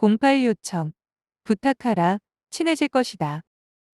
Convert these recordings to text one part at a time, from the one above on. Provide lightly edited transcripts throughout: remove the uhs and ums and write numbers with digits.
08 요청. 부탁하라. 친해질 것이다.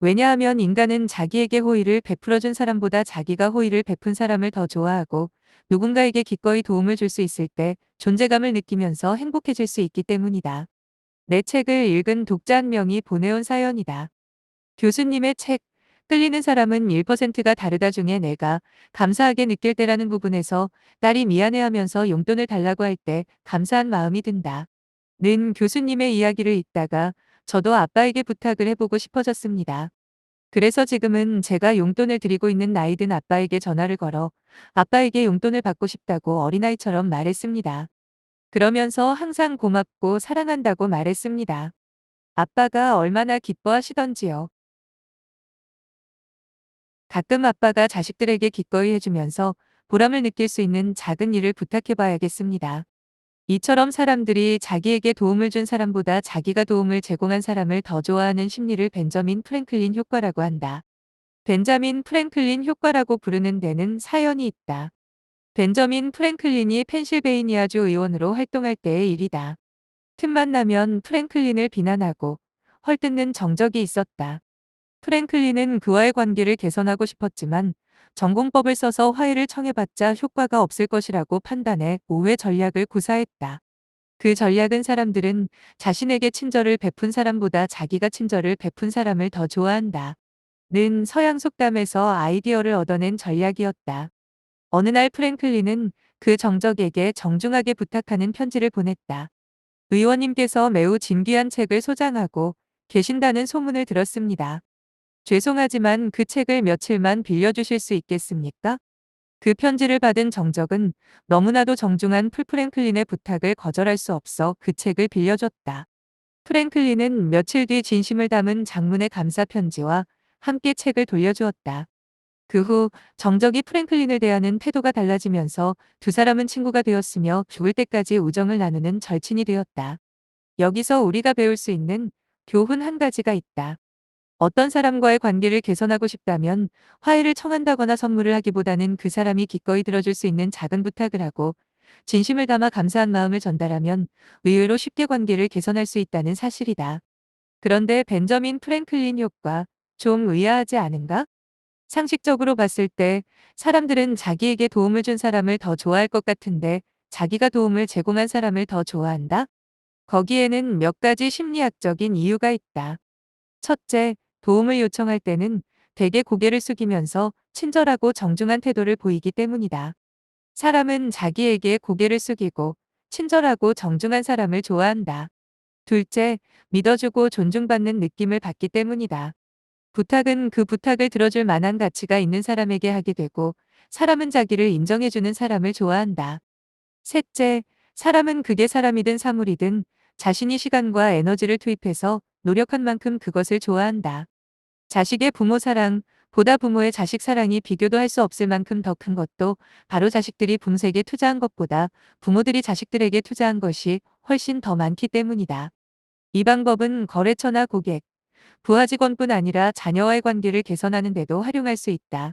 왜냐하면 인간은 자기에게 호의를 베풀어준 사람보다 자기가 호의를 베푼 사람을 더 좋아하고 누군가에게 기꺼이 도움을 줄 수 있을 때 존재감을 느끼면서 행복해질 수 있기 때문이다. 내 책을 읽은 독자 한 명이 보내온 사연이다. 교수님의 책, 끌리는 사람은 1%가 다르다 중에 내가 감사하게 느낄 때라는 부분에서 딸이 미안해하면서 용돈을 달라고 할 때 감사한 마음이 든다. 는 교수님의 이야기를 읽다가 저도 아빠에게 부탁을 해보고 싶어졌습니다. 그래서 지금은 제가 용돈을 드리고 있는 나이 든 아빠에게 전화를 걸어 아빠에게 용돈을 받고 싶다고 어린아이처럼 말했습니다. 그러면서 항상 고맙고 사랑한다고 말했습니다. 아빠가 얼마나 기뻐하시던지요. 가끔 아빠가 자식들에게 기꺼이 해주면서 보람을 느낄 수 있는 작은 일을 부탁해 봐야겠습니다. 이처럼 사람들이 자기에게 도움을 준 사람보다 자기가 도움을 제공한 사람을 더 좋아하는 심리를 벤저민 프랭클린 효과라고 한다. 벤자민 프랭클린 효과라고 부르는 데는 사연이 있다. 벤저민 프랭클린이 펜실베이니아주 의원으로 활동할 때의 일이다. 틈만 나면 프랭클린을 비난하고 헐뜯는 정적이 있었다. 프랭클린은 그와의 관계를 개선하고 싶었지만 전공법을 써서 화해를 청해봤자 효과가 없을 것이라고 판단해 오해 전략을 구사했다. 그 전략은 사람들은 자신에게 친절을 베푼 사람보다 자기가 친절을 베푼 사람을 더 좋아한다. 는 서양 속담에서 아이디어를 얻어낸 전략이었다. 어느 날 프랭클린은 그 정적에게 정중하게 부탁하는 편지를 보냈다. 의원님께서 매우 진귀한 책을 소장하고 계신다는 소문을 들었습니다. 죄송하지만 그 책을 며칠만 빌려주실 수 있겠습니까? 그 편지를 받은 정적은 너무나도 정중한 프랭클린의 부탁을 거절할 수 없어 그 책을 빌려줬다. 프랭클린은 며칠 뒤 진심을 담은 장문의 감사 편지와 함께 책을 돌려주었다. 그 후 정적이 프랭클린을 대하는 태도가 달라지면서 두 사람은 친구가 되었으며 죽을 때까지 우정을 나누는 절친이 되었다. 여기서 우리가 배울 수 있는 교훈 한 가지가 있다. 어떤 사람과의 관계를 개선하고 싶다면 화해를 청한다거나 선물을 하기보다는 그 사람이 기꺼이 들어줄 수 있는 작은 부탁을 하고 진심을 담아 감사한 마음을 전달하면 의외로 쉽게 관계를 개선할 수 있다는 사실이다. 그런데 벤저민 프랭클린 효과, 좀 의아하지 않은가? 상식적으로 봤을 때 사람들은 자기에게 도움을 준 사람을 더 좋아할 것 같은데 자기가 도움을 제공한 사람을 더 좋아한다? 거기에는 몇 가지 심리학적인 이유가 있다. 첫째, 도움을 요청할 때는 대개 고개를 숙이면서 친절하고 정중한 태도를 보이기 때문이다. 사람은 자기에게 고개를 숙이고 친절하고 정중한 사람을 좋아한다. 둘째, 믿어주고 존중받는 느낌을 받기 때문이다. 부탁은 그 부탁을 들어줄 만한 가치가 있는 사람에게 하게 되고 사람은 자기를 인정해주는 사람을 좋아한다. 셋째, 사람은 그게 사람이든 사물이든 자신이 시간과 에너지를 투입해서 노력한 만큼 그것을 좋아한다. 자식의 부모 사랑, 보다 부모의 자식 사랑이 비교도 할 수 없을 만큼 더 큰 것도 바로 자식들이 부모에게 투자한 것보다 부모들이 자식들에게 투자한 것이 훨씬 더 많기 때문이다. 이 방법은 거래처나 고객, 부하 직원뿐 아니라 자녀와의 관계를 개선하는 데도 활용할 수 있다.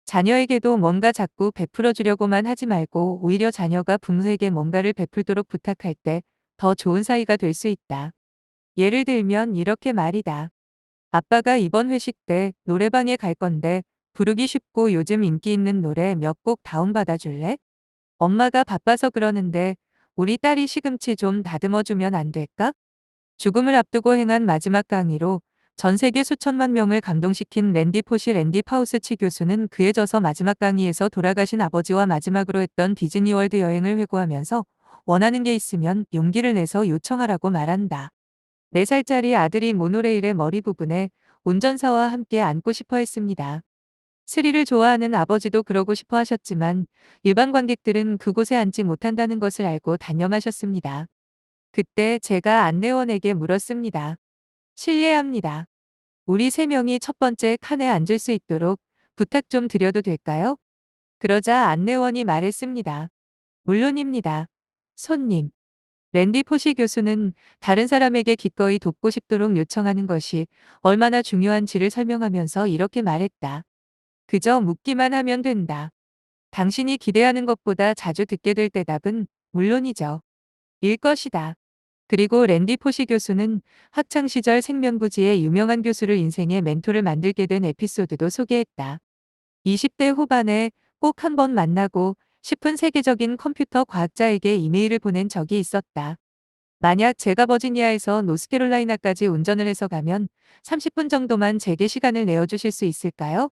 자녀에게도 뭔가 자꾸 베풀어 주려고만 하지 말고 오히려 자녀가 부모에게 뭔가를 베풀도록 부탁할 때 더 좋은 사이가 될 수 있다. 예를 들면 이렇게 말이다. 아빠가 이번 회식 때 노래방에 갈 건데 부르기 쉽고 요즘 인기 있는 노래 몇 곡 다운받아 줄래? 엄마가 바빠서 그러는데 우리 딸이 시금치 좀 다듬어 주면 안 될까? 죽음을 앞두고 행한 마지막 강의로 전 세계 수천만 명을 감동시킨 랜디 포시 랜디 파우스치 교수는 그에 져서 마지막 강의에서 돌아가신 아버지와 마지막으로 했던 디즈니월드 여행을 회고하면서 원하는 게 있으면 용기를 내서 요청하라고 말한다. 4살짜리 아들이 모노레일의 머리 부분에 운전사와 함께 앉고 싶어 했습니다. 스릴을 좋아하는 아버지도 그러고 싶어 하셨지만 일반 관객들은 그곳에 앉지 못한다는 것을 알고 단념하셨습니다. 그때 제가 안내원에게 물었습니다. 실례합니다. 우리 3명이 첫 번째 칸에 앉을 수 있도록 부탁 좀 드려도 될까요? 그러자 안내원이 말했습니다. 물론입니다. 손님. 랜디 포시 교수는 다른 사람에게 기꺼이 돕고 싶도록 요청하는 것이 얼마나 중요한지를 설명하면서 이렇게 말했다. 그저 묻기만 하면 된다. 당신이 기대하는 것보다 자주 듣게 될 대답은 물론이죠. 일 것이다. 그리고 랜디 포시 교수는 학창시절 생명부지의 유명한 교수를 인생의 멘토를 만들게 된 에피소드도 소개했다. 20대 후반에 꼭 한번 만나고 싶은 세계적인 컴퓨터 과학자에게 이메일을 보낸 적이 있었다. 만약 제가 버지니아에서 노스캐롤라이나까지 운전을 해서 가면 30분 정도만 제게 시간을 내어주실 수 있을까요?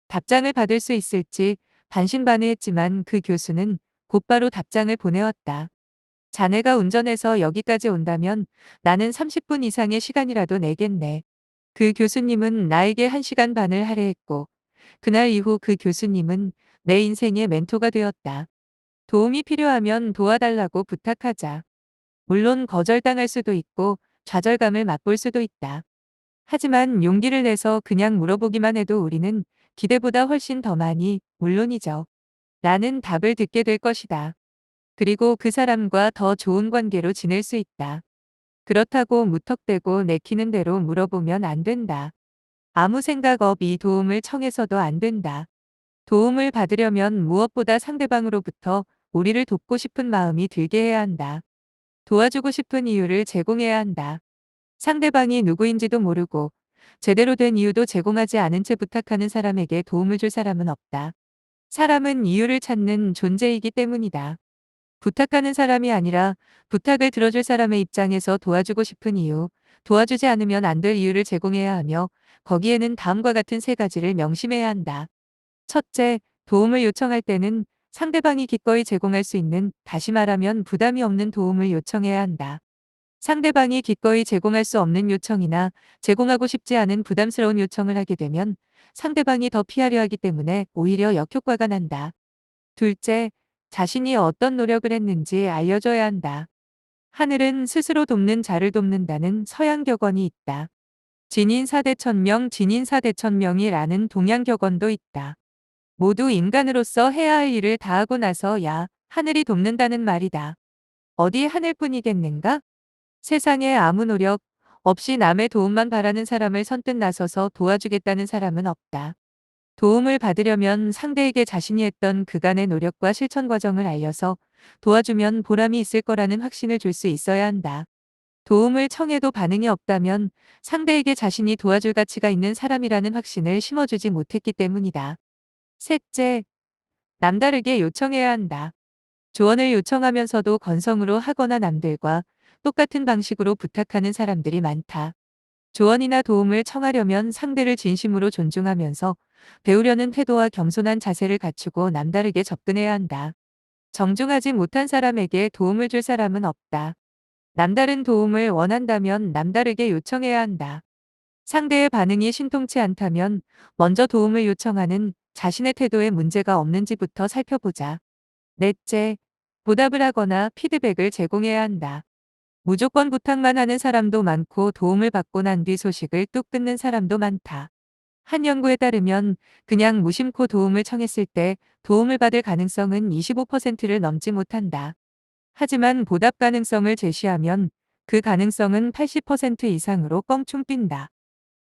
답장을 받을 수 있을지 반신반의했지만 그 교수는 곧바로 답장을 보내왔다. 자네가 운전해서 여기까지 온다면 나는 30분 이상의 시간이라도 내겠네. 그 교수님은 나에게 1시간 반을 할애했고 그날 이후 그 교수님은 내 인생의 멘토가 되었다. 도움이 필요하면 도와달라고 부탁하자. 물론 거절당할 수도 있고 좌절감을 맛볼 수도 있다. 하지만 용기를 내서 그냥 물어보기만 해도 우리는 기대보다 훨씬 더 많이, 물론이죠. 라는 답을 듣게 될 것이다. 그리고 그 사람과 더 좋은 관계로 지낼 수 있다. 그렇다고 무턱대고 내키는 대로 물어보면 안 된다. 아무 생각 없이 도움을 청해서도 안 된다. 도움을 받으려면 무엇보다 상대방으로부터 우리를 돕고 싶은 마음이 들게 해야 한다. 도와주고 싶은 이유를 제공해야 한다. 상대방이 누구인지도 모르고 제대로 된 이유도 제공하지 않은 채 부탁하는 사람에게 도움을 줄 사람은 없다. 사람은 이유를 찾는 존재이기 때문이다. 부탁하는 사람이 아니라 부탁을 들어줄 사람의 입장에서 도와주고 싶은 이유, 도와주지 않으면 안 될 이유를 제공해야 하며 거기에는 다음과 같은 3가지를 명심해야 한다. 첫째, 도움을 요청할 때는 상대방이 기꺼이 제공할 수 있는, 다시 말하면 부담이 없는 도움을 요청해야 한다. 상대방이 기꺼이 제공할 수 없는 요청이나 제공하고 싶지 않은 부담스러운 요청을 하게 되면 상대방이 더 피하려 하기 때문에 오히려 역효과가 난다. 둘째, 자신이 어떤 노력을 했는지 알려줘야 한다. 하늘은 스스로 돕는 자를 돕는다는 서양 격언이 있다. 진인사대 천명, 진인사대 천명이라는 동양 격언도 있다. 모두 인간으로서 해야 할 일을 다하고 나서야 하늘이 돕는다는 말이다. 어디 하늘뿐이겠는가? 세상에 아무 노력 없이 남의 도움만 바라는 사람을 선뜻 나서서 도와주겠다는 사람은 없다. 도움을 받으려면 상대에게 자신이 했던 그간의 노력과 실천 과정을 알려서 도와주면 보람이 있을 거라는 확신을 줄 수 있어야 한다. 도움을 청해도 반응이 없다면 상대에게 자신이 도와줄 가치가 있는 사람이라는 확신을 심어주지 못했기 때문이다. 셋째, 남다르게 요청해야 한다. 조언을 요청하면서도 건성으로 하거나 남들과 똑같은 방식으로 부탁하는 사람들이 많다. 조언이나 도움을 청하려면 상대를 진심으로 존중하면서 배우려는 태도와 겸손한 자세를 갖추고 남다르게 접근해야 한다. 정중하지 못한 사람에게 도움을 줄 사람은 없다. 남다른 도움을 원한다면 남다르게 요청해야 한다. 상대의 반응이 신통치 않다면 먼저 도움을 요청하는 자신의 태도에 문제가 없는지부터 살펴보자. 넷째, 보답을 하거나 피드백을 제공해야 한다. 무조건 부탁만 하는 사람도 많고 도움을 받고 난 뒤 소식을 뚝 끊는 사람도 많다. 한 연구에 따르면 그냥 무심코 도움을 청했을 때 도움을 받을 가능성은 25%를 넘지 못한다. 하지만 보답 가능성을 제시하면 그 가능성은 80% 이상으로 껑충 뛴다.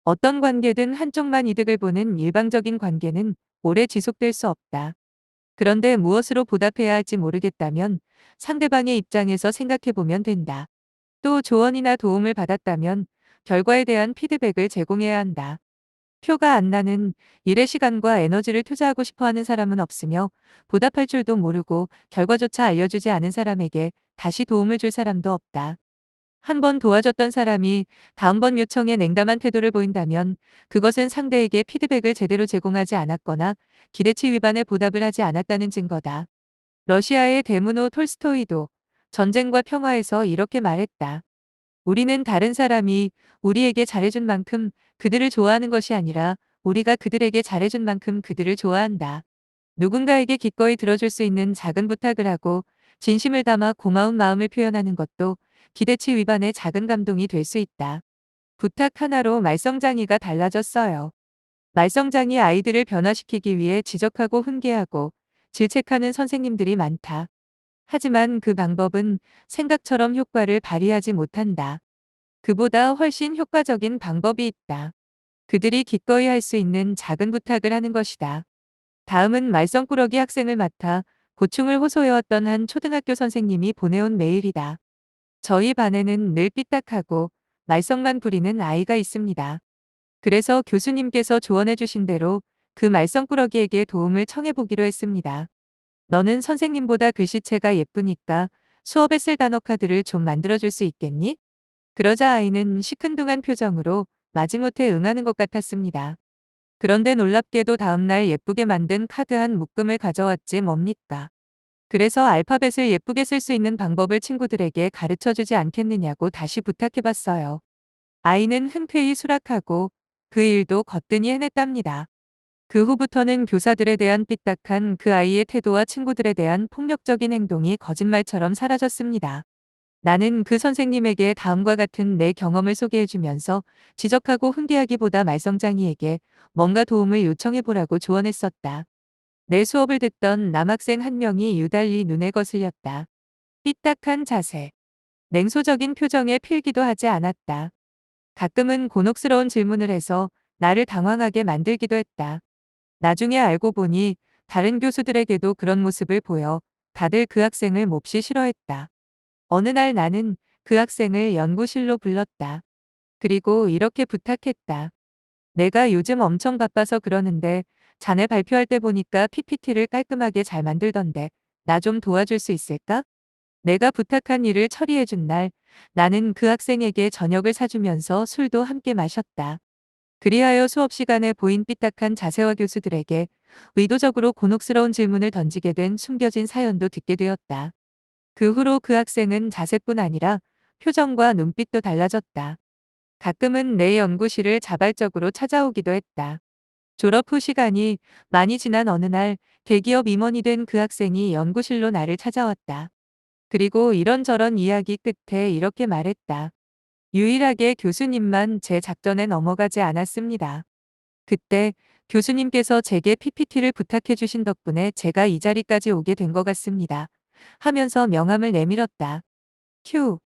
어떤 관계든 한쪽만 이득을 보는 일방적인 관계는 오래 지속될 수 없다. 그런데 무엇으로 보답해야 할지 모르겠다면 상대방의 입장에서 생각해 보면 된다. 또 조언이나 도움을 받았다면 결과에 대한 피드백을 제공해야 한다. 표가 안 나는 일에 시간과 에너지를 투자하고 싶어 하는 사람은 없으며 보답할 줄도 모르고 결과조차 알려주지 않은 사람에게 다시 도움을 줄 사람도 없다. 한 번 도와줬던 사람이 다음번 요청에 냉담한 태도를 보인다면 그것은 상대에게 피드백을 제대로 제공하지 않았거나 기대치 위반의 보답을 하지 않았다는 증거다. 러시아의 데무노 톨스토이도 전쟁과 평화에서 이렇게 말했다. 우리는 다른 사람이 우리에게 잘해준 만큼 그들을 좋아하는 것이 아니라 우리가 그들에게 잘해준 만큼 그들을 좋아한다. 누군가에게 기꺼이 들어줄 수 있는 작은 부탁을 하고 진심을 담아 고마운 마음을 표현하는 것도 기대치 위반의 작은 감동이 될 수 있다. 부탁 하나로 말썽장이가 달라졌어요. 말썽장이 아이들을 변화시키기 위해 지적하고 훈계하고 질책하는 선생님들이 많다. 하지만 그 방법은 생각처럼 효과를 발휘하지 못한다. 그보다 훨씬 효과적인 방법이 있다. 그들이 기꺼이 할 수 있는 작은 부탁을 하는 것이다. 다음은 말썽꾸러기 학생을 맡아 고충을 호소해왔던 한 초등학교 선생님이 보내온 메일이다. 저희 반에는 늘 삐딱하고 말썽만 부리는 아이가 있습니다. 그래서 교수님께서 조언해 주신 대로 그 말썽꾸러기에게 도움을 청해 보기로 했습니다. 너는 선생님보다 글씨체가 예쁘니까 수업에 쓸 단어 카드를 좀 만들어 줄 수 있겠니? 그러자 아이는 시큰둥한 표정으로 마지못해 응하는 것 같았습니다. 그런데 놀랍게도 다음날 예쁘게 만든 카드 한 묶음을 가져왔지 뭡니까? 그래서 알파벳을 예쁘게 쓸 수 있는 방법을 친구들에게 가르쳐 주지 않겠느냐고 다시 부탁해 봤어요. 아이는 흔쾌히 수락하고 그 일도 거뜬히 해냈답니다. 그 후부터는 교사들에 대한 삐딱한 그 아이의 태도와 친구들에 대한 폭력적인 행동이 거짓말처럼 사라졌습니다. 나는 그 선생님에게 다음과 같은 내 경험을 소개해주면서 지적하고 훈계하기보다 말썽장이에게 뭔가 도움을 요청해보라고 조언했었다. 내 수업을 듣던 남학생 한 명이 유달리 눈에 거슬렸다. 삐딱한 자세, 냉소적인 표정에 필기도 하지 않았다. 가끔은 곤혹스러운 질문을 해서 나를 당황하게 만들기도 했다. 나중에 알고 보니 다른 교수들에게도 그런 모습을 보여 다들 그 학생을 몹시 싫어했다. 어느 날 나는 그 학생을 연구실로 불렀다. 그리고 이렇게 부탁했다. 내가 요즘 엄청 바빠서 그러는데 자네 발표할 때 보니까 PPT를 깔끔하게 잘 만들던데 나 좀 도와줄 수 있을까? 내가 부탁한 일을 처리해 준 날 나는 그 학생에게 저녁을 사주면서 술도 함께 마셨다. 그리하여 수업 시간에 보인 삐딱한 자세와 교수들에게 의도적으로 곤혹스러운 질문을 던지게 된 숨겨진 사연도 듣게 되었다. 그 후로 그 학생은 자세뿐 아니라 표정과 눈빛도 달라졌다. 가끔은 내 연구실을 자발적으로 찾아오기도 했다. 졸업 후 시간이 많이 지난 어느 날 대기업 임원이 된 그 학생이 연구실로 나를 찾아왔다. 그리고 이런저런 이야기 끝에 이렇게 말했다. 유일하게 교수님만 제 작전에 넘어가지 않았습니다. 그때 교수님께서 제게 PPT를 부탁해 주신 덕분에 제가 이 자리까지 오게 된 것 같습니다. 하면서 명함을 내밀었다. 큐.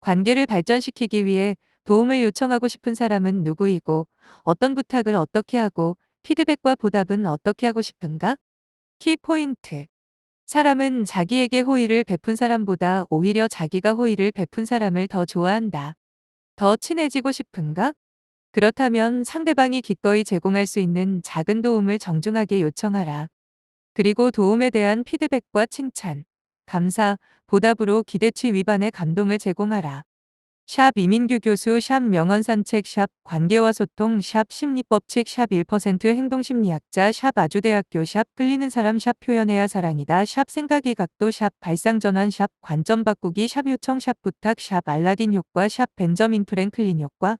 관계를 발전시키기 위해 도움을 요청하고 싶은 사람은 누구이고 어떤 부탁을 어떻게 하고 피드백과 보답은 어떻게 하고 싶은가? 키포인트. 사람은 자기에게 호의를 베푼 사람보다 오히려 자기가 호의를 베푼 사람을 더 좋아한다. 더 친해지고 싶은가? 그렇다면 상대방이 기꺼이 제공할 수 있는 작은 도움을 정중하게 요청하라. 그리고 도움에 대한 피드백과 칭찬, 감사, 보답으로 기대치 위반의 감동을 제공하라. 샵 이민규 교수 샵 명언산책 샵 관계와 소통 샵 심리법칙 샵 1% 행동심리학자 샵 아주대학교 샵 끌리는 사람 샵 표현해야 사랑이다 샵 생각의 각도 샵 발상전환 샵 관점 바꾸기 샵 요청 샵 부탁 샵 알라딘 효과 샵 벤저민 프랭클린 효과